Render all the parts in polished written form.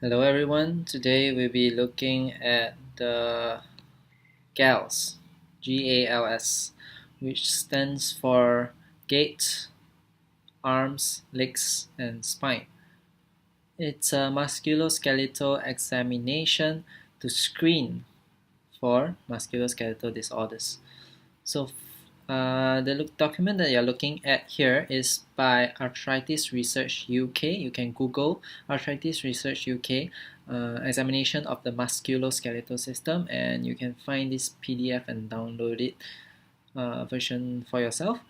Hello everyone, today we'll be looking at the GALS, GALS, which stands for Gait, Arms, Legs, and Spine. It's a musculoskeletal examination to screen for musculoskeletal disorders. So the document that you're looking at here is by Arthritis Research UK. You can Google Arthritis Research UK examination of the musculoskeletal system, and you can find this PDF and download it version for yourself.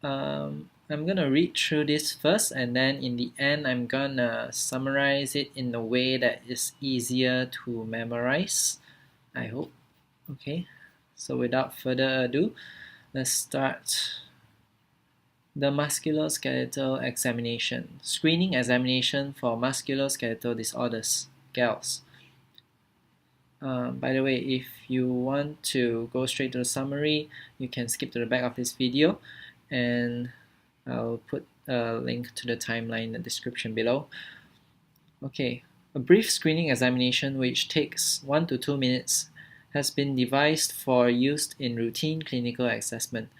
I'm gonna read through this first, and then in the end I'm gonna summarize it in a way that is easier to memorize, I hope. Okay, so without further ado, let's start the musculoskeletal examination. Screening examination for musculoskeletal disorders, GALS. By the way, if you want to go straight to the summary, you can skip to the back of this video, and I'll put a link to the timeline in the description below. Okay, a brief screening examination which takes 1 to 2 minutes has been devised for use in routine clinical assessment.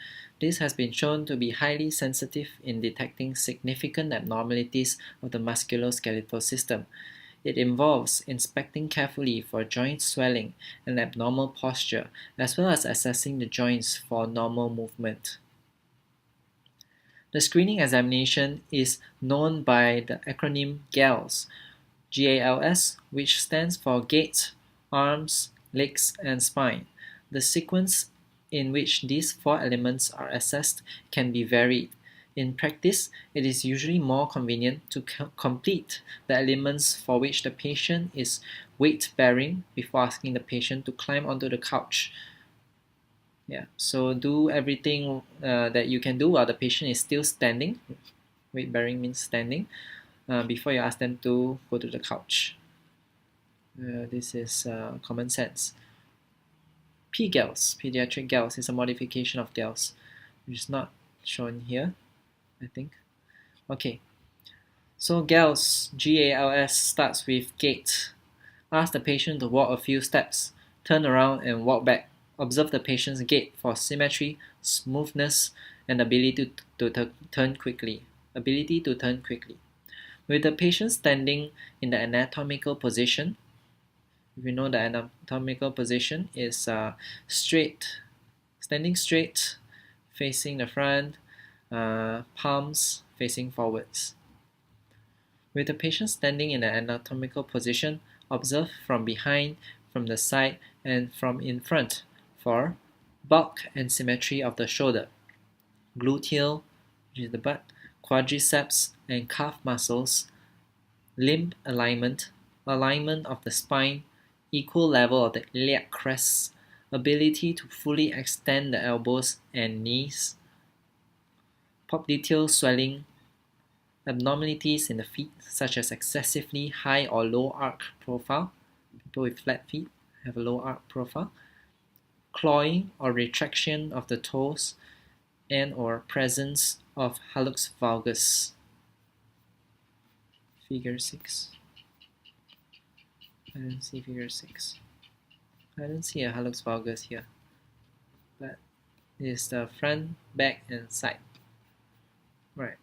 This has been shown to be highly sensitive in detecting significant abnormalities of the musculoskeletal system. It involves inspecting carefully for joint swelling and abnormal posture, as well as assessing the joints for normal movement. The screening examination is known by the acronym GALS, GALS, which stands for Gait, Arms, Legs, and Spine. The sequence in which these four elements are assessed can be varied. In practice, it is usually more convenient to complete the elements for which the patient is weight-bearing before asking the patient to climb onto the couch. Yeah, so do everything that you can do while the patient is still standing. Weight-bearing means standing. Before you ask them to go to the couch. This is common sense. P-GALS, pediatric GALS, is a modification of GALS, which is not shown here, I think. Okay, so GALS, G-A-L-S, starts with gait. Ask the patient to walk a few steps, turn around and walk back. Observe the patient's gait for symmetry, smoothness, and ability to turn quickly. With the patient standing in the anatomical position, if you know the anatomical position is straight, standing straight, facing the front, palms facing forwards. With the patient standing in the anatomical position, observe from behind, from the side, and from in front for bulk and symmetry of the shoulder, gluteal, which is the butt, quadriceps and calf muscles, limb alignment, alignment of the spine, equal level of the iliac crest, ability to fully extend the elbows and knees, popliteal swelling, abnormalities in the feet such as excessively high or low arch profile. People with flat feet have a low arch profile, clawing or retraction of the toes, and or presence of hallux valgus. Figure 6. I don't see figure 6. I don't see a hallux valgus here, but it is the front, back, and side. Right.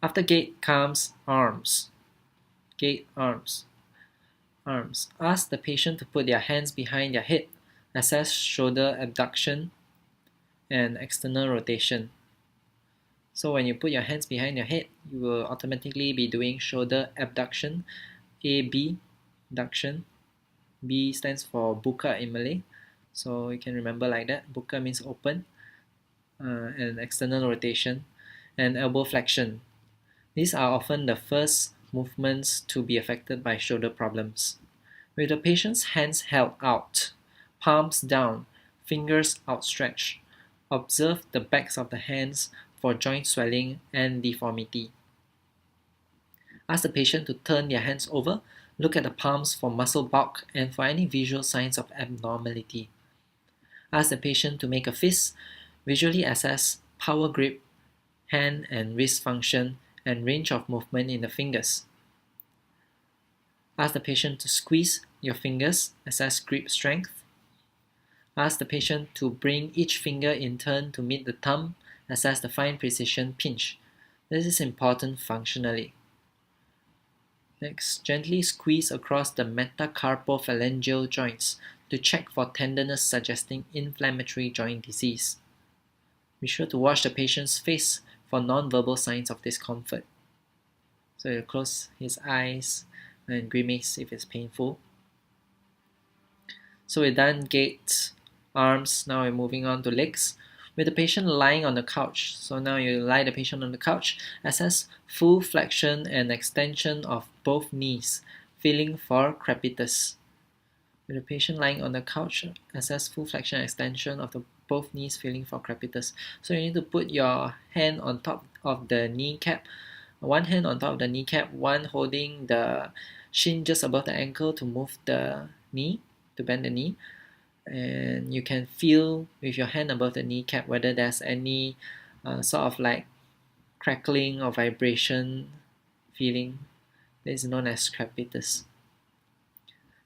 After gait comes arms. Gait, arms. Arms. Ask the patient to put their hands behind their head. Assess shoulder abduction and external rotation. So when you put your hands behind your head, you will automatically be doing shoulder abduction. AB, abduction. B stands for buka in Malay, so you can remember like that. Buka means open, and external rotation, and elbow flexion. These are often the first movements to be affected by shoulder problems. With the patient's hands held out, palms down, fingers outstretched, observe the backs of the hands for joint swelling and deformity. Ask the patient to turn their hands over, look at the palms for muscle bulk and for any visual signs of abnormality. Ask the patient to make a fist, visually assess power grip, hand and wrist function, and range of movement in the fingers. Ask the patient to squeeze your fingers, assess grip strength. Ask the patient to bring each finger in turn to meet the thumb, assess the fine precision pinch. This is important functionally. Next, gently squeeze across the metacarpophalangeal joints to check for tenderness suggesting inflammatory joint disease. Be sure to watch the patient's face for non-verbal signs of discomfort. So you close his eyes and grimace if it's painful. So we're done gait, arms. Now we're moving on to legs. With the patient lying on the couch. So now you lie the patient on the couch. Assess full flexion and extension of both knees, feeling for crepitus. With the patient lying on the couch, assess full flexion and extension of both knees, feeling for crepitus. So you need to put your hand on top of the kneecap. One hand on top of the kneecap, one holding the shin just above the ankle to move the knee, to bend the knee. And you can feel with your hand above the kneecap whether there's any sort of like crackling or vibration feeling. This is known as crepitus.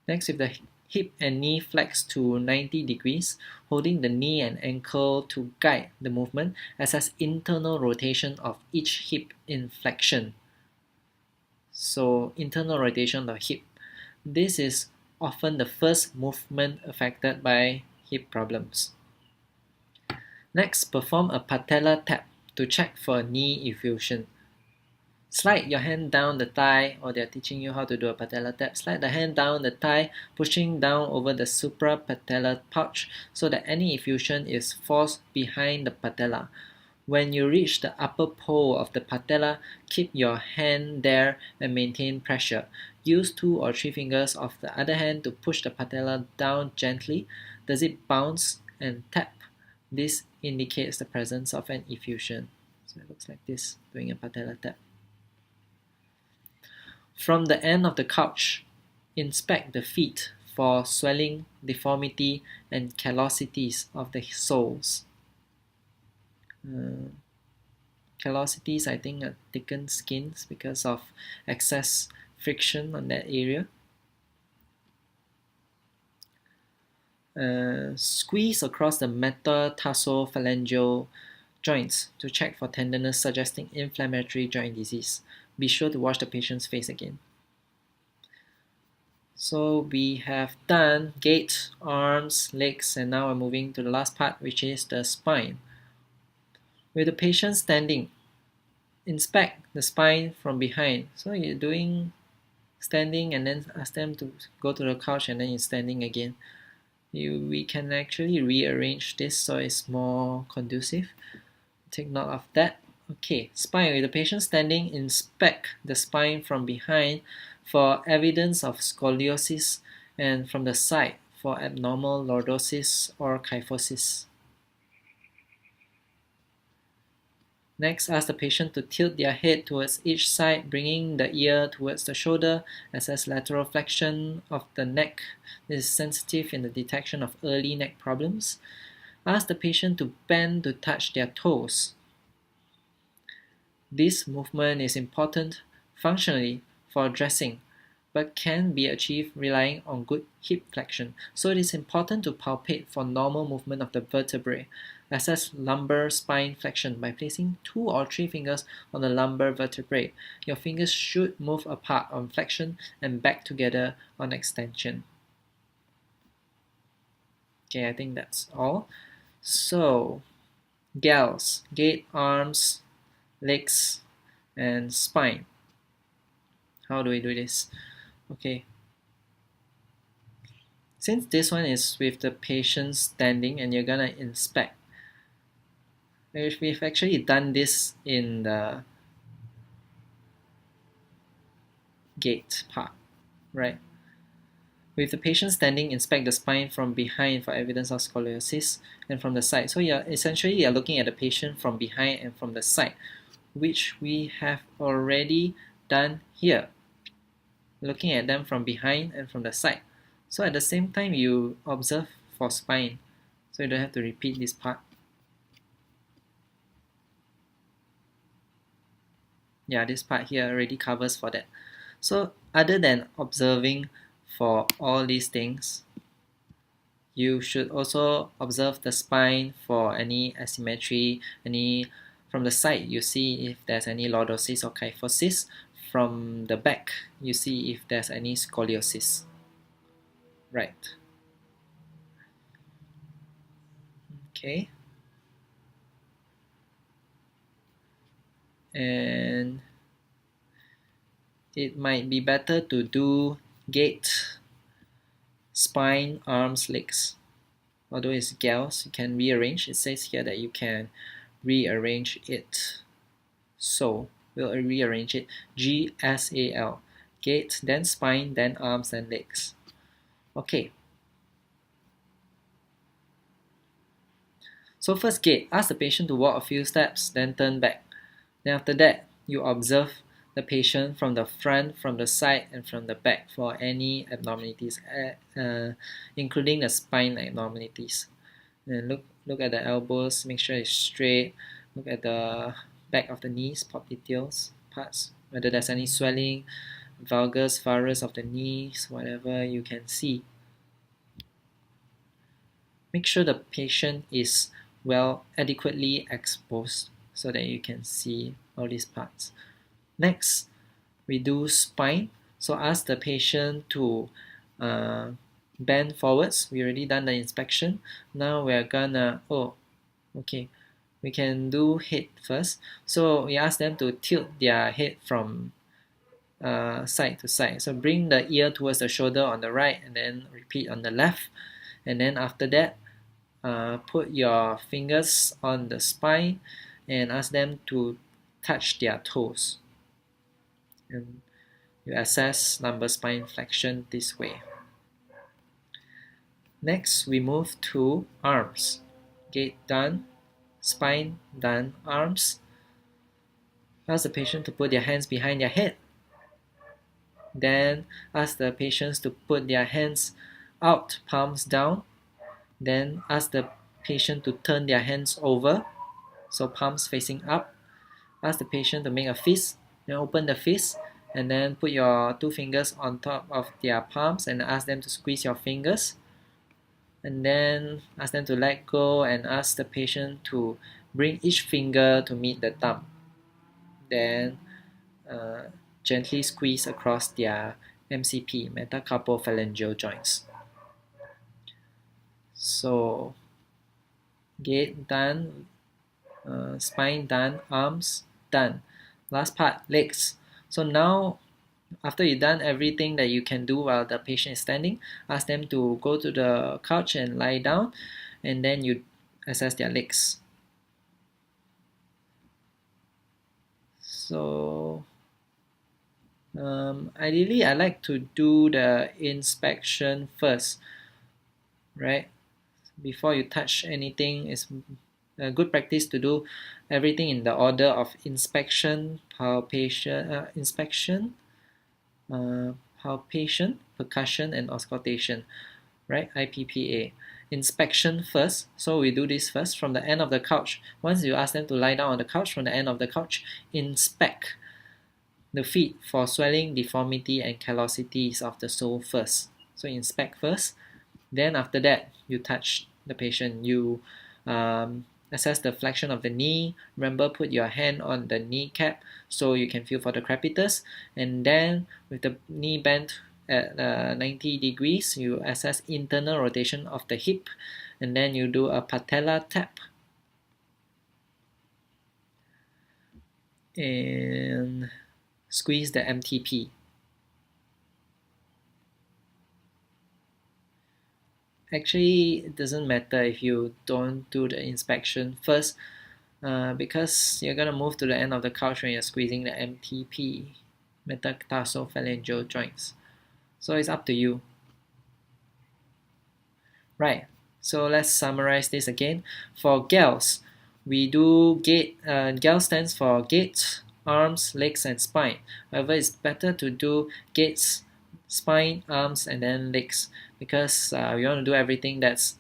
Next, with the hip and knee flexed to 90 degrees, holding the knee and ankle to guide the movement, assess internal rotation of each hip in flexion. So internal rotation of the hip. This is often the first movement affected by hip problems. Next, perform a Patella Tap to check for knee effusion. Slide your hand down the thigh, or they're teaching you how to do a Patella Tap. Slide the hand down the thigh, pushing down over the suprapatellar pouch so that any effusion is forced behind the patella. When you reach the upper pole of the patella, keep your hand there and maintain pressure. Use 2 or 3 fingers of the other hand to push the patella down gently. Does it bounce and tap? This indicates the presence of an effusion. So it looks like this, doing a patella tap. From the end of the couch, inspect the feet for swelling, deformity, and callosities of the soles. Callosities, I think, are thickened skins because of excess friction on that area. Squeeze across the metatarsophalangeal joints to check for tenderness suggesting inflammatory joint disease. Be sure to wash the patient's face again. So we have done gait, arms, legs, and now we're moving to the last part, which is the spine. With the patient standing, inspect the spine from behind. So you're doing standing and then ask them to go to the couch and then you're standing again. We can actually rearrange this so it's more conducive. Take note of that. Okay, spine. With the patient standing, inspect the spine from behind for evidence of scoliosis and from the side for abnormal lordosis or kyphosis. Next, ask the patient to tilt their head towards each side, bringing the ear towards the shoulder. Assess lateral flexion of the neck. This is sensitive in the detection of early neck problems. Ask the patient to bend to touch their toes. This movement is important functionally for dressing, but can be achieved relying on good hip flexion. So it is important to palpate for normal movement of the vertebrae. Assess lumbar spine flexion by placing 2 or 3 fingers on the lumbar vertebrae. Your fingers should move apart on flexion and back together on extension. Okay, I think that's all. So, GALS, gait, arms, legs, and spine. How do we do this? Okay. Since this one is with the patient standing and you're gonna inspect, we've actually done this in the gait part, right? With the patient standing, inspect the spine from behind for evidence of scoliosis and from the side. So you're looking at the patient from behind and from the side, which we have already done here. Looking at them from behind and from the side. So at the same time, you observe for spine. So you don't have to repeat this part. Yeah, this part here already covers for that. So other than observing for all these things, you should also observe the spine for any asymmetry, from the side you see if there's any lordosis or kyphosis. From the back you see if there's any scoliosis. Right. Okay. And it might be better to do gait, spine, arms, legs. Although it's GALS, you can rearrange. It says here that you can rearrange it. So we'll rearrange it. GSAL. Gait, then spine, then arms, then legs. Okay. So first gait, ask the patient to walk a few steps, then turn back. Then after that, you observe the patient from the front, from the side, and from the back for any abnormalities, including the spine abnormalities. And look at the elbows, make sure it's straight. Look at the back of the knees, popliteals parts, whether there's any swelling, valgus, varus of the knees, whatever you can see. Make sure the patient is well adequately exposed so that you can see all these parts. Next, we do spine. So ask the patient to bend forwards. We already done the inspection. Now we're gonna, we can do head first. So we ask them to tilt their head from side to side. So bring the ear towards the shoulder on the right and then repeat on the left. And then after that, put your fingers on the spine and ask them to touch their toes. And you assess lumbar spine flexion this way. Next, we move to arms. Gait done, spine done, arms. Ask the patient to put their hands behind their head. Then ask the patients to put their hands out, palms down. Then ask the patient to turn their hands over, so palms facing up. Ask the patient to make a fist, then open the fist, and then put your two fingers on top of their palms and ask them to squeeze your fingers. And then ask them to let go and ask the patient to bring each finger to meet the thumb. Then gently squeeze across their MCP, metacarpophalangeal joints. So gait done, spine done, arms done. Last part, legs. So now, after you've done everything that you can do while the patient is standing, ask them to go to the couch and lie down, and then you assess their legs. So ideally, I like to do the inspection first, right? Before you touch anything, it's a good practice to do everything in the order of inspection, palpation, palpation, percussion, and auscultation, right? IPPA. Inspection first, so we do this first from the end of the couch. Once you ask them to lie down on the couch, from the end of the couch, inspect the feet for swelling, deformity, and callosities of the sole first. So inspect first, then after that, you touch the patient. You assess the flexion of the knee. Remember, put your hand on the kneecap so you can feel for the crepitus. And then with the knee bent at 90 degrees, you assess internal rotation of the hip. And then you do a Patella Tap. And squeeze the MTP. Actually, it doesn't matter if you don't do the inspection first, because you're going to move to the end of the couch when you're squeezing the MTP, metatarsophalangeal joints. So it's up to you. Right, so let's summarize this again. For GALS, we do gait. GALS stands for gait, arms, legs, and spine. However, it's better to do gaits, spine, arms, and then legs, because we want to do everything that's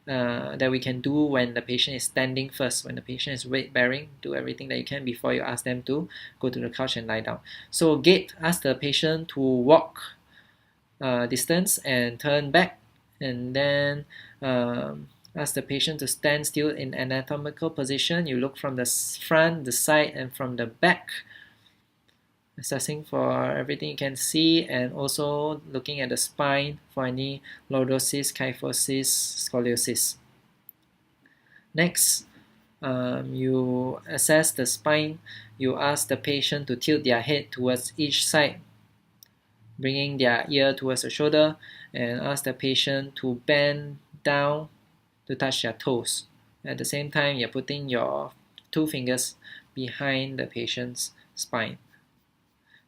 that we can do when the patient is standing first. When the patient is weight bearing, do everything that you can before you ask them to go to the couch and lie down. So Gait, ask the patient to walk distance and turn back, and then ask the patient to stand still in anatomical position. You look from the front, the side, and from the back, assessing for everything you can see, and also looking at the spine for any lordosis, kyphosis, scoliosis. Next, you assess the spine. You ask the patient to tilt their head towards each side, bringing their ear towards the shoulder, and ask the patient to bend down to touch their toes. At the same time, you're putting your 2 fingers behind the patient's spine.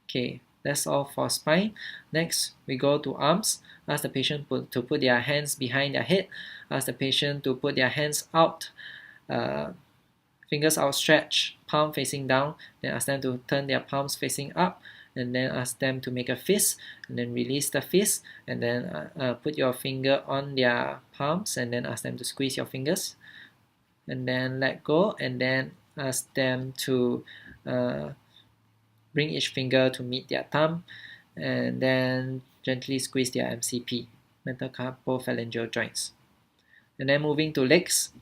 Okay, that's all for spine. Next, we go to arms. Ask the patient to put their hands behind their head. Ask the patient to put their hands out, fingers outstretched, palm facing down. Then ask them to turn their palms facing up, and then ask them to make a fist, and then release the fist, and then put your finger on their palms, and then ask them to squeeze your fingers, and then let go, and then ask them to bring each finger to meet their thumb, and then gently squeeze their MCP, metacarpophalangeal joints. And then moving to legs,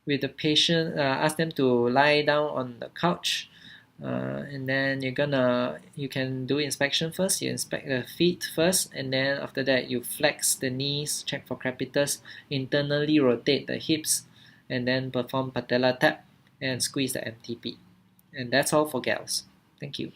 with the patient, ask them to lie down on the couch, and then you can do inspection first. You inspect the feet first, and then after that you flex the knees, check for crepitus, internally rotate the hips, and then perform Patella Tap and squeeze the MTP. And that's all for GALS. Thank you.